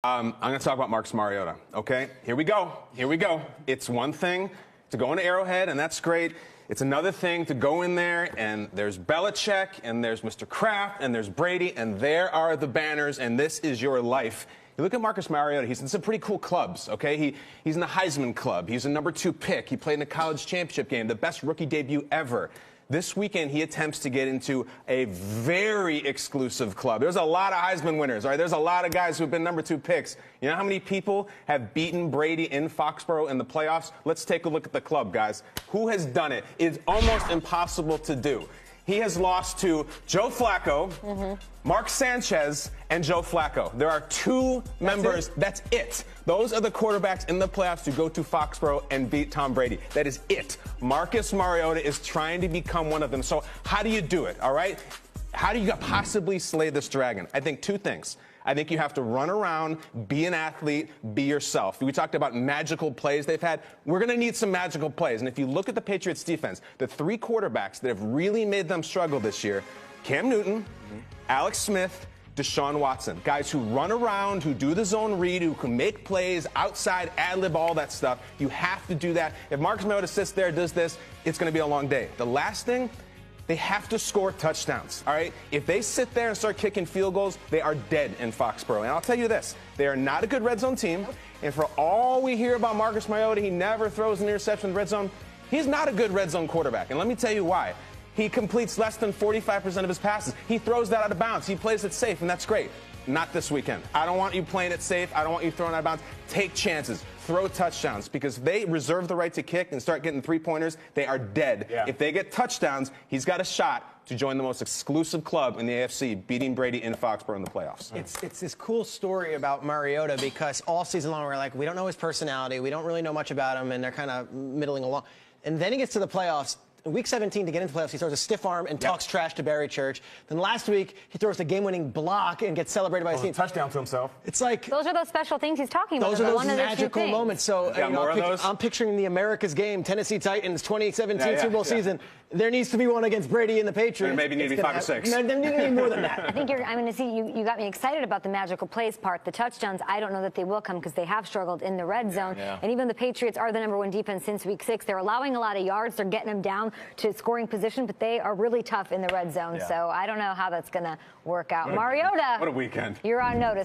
I'm going to talk about Marcus Mariota, okay? Here we go. Here we go. It's one thing to go into Arrowhead, and that's great. It's another thing to go in there, and there's Belichick, and there's Mr. Kraft, and there's Brady, and there are the banners, and this is your life. You look at Marcus Mariota, he's in some pretty cool clubs, okay? He's in the Heisman Club. He's a #2 pick. He played in a college championship game, the best rookie debut ever. This weekend, he attempts to get into a very exclusive club. There's a lot of Heisman winners, all right? There's a lot of guys who have been #2 picks. You know how many people have beaten Brady in Foxboro in the playoffs? Let's take a look at the club, guys. Who has done it? It's almost impossible to do. He has lost to Joe Flacco, Mark Sanchez, and Joe Flacco. There are two members. That's it. Those are the quarterbacks in the playoffs who go to Foxboro and beat Tom Brady. That is it. Marcus Mariota is trying to become one of them. So how do you do it, all right? How do you possibly slay this dragon? I think two things. I think you have to run around, be an athlete, be yourself. We talked about magical plays they've had. We're going to need some magical plays. And if you look at the Patriots defense, the three quarterbacks that have really made them struggle this year, Cam Newton, Alex Smith, Deshaun Watson. Guys who run around, who do the zone read, who can make plays, outside, ad-lib, all that stuff. You have to do that. If Marcus Mariota sits there, does this, it's going to be a long day. The last thing, they have to score touchdowns, all right? If they sit there and start kicking field goals, they are dead in Foxboro. And I'll tell you this, they are not a good red zone team. And for all we hear about Marcus Mariota, he never throws an interception in the red zone. He's not a good red zone quarterback. And let me tell you why. He completes less than 45% of his passes. He throws that out of bounds. He plays it safe, and that's great. Not this weekend. I don't want you playing it safe. I don't want you throwing out of bounds. Take chances. Throw touchdowns, because if they reserve the right to kick and start getting three-pointers, they are dead. Yeah. If they get touchdowns, he's got a shot to join the most exclusive club in the AFC, beating Brady in Foxborough in the playoffs. It's this cool story about Mariota, because all season long we're like, we don't know his personality, we don't really know much about him, and they're kind of middling along. And then he gets to the playoffs. In Week 17, to get into the playoffs, he throws a stiff arm and talks trash to Barry Church. Then last week, he throws the game-winning block and gets celebrated by his team. Touchdown to himself. It's like those are those special things he's talking about. Those are those magical moments. So I'm picturing the America's game, Tennessee Titans, 2017 Super Bowl season. There needs to be one against Brady and the Patriots. There maybe need to be 5 or 6. There need more than that. I think I'm going to see you got me excited about the magical plays part. The touchdowns, I don't know that they will come, because they have struggled in the red zone. And even the Patriots are the #1 defense since Week 6. They're allowing a lot of yards. They're getting them down to scoring position, but they are really tough in the red zone. So I don't know how that's going to work out. Mariota, what a weekend. You're on notice.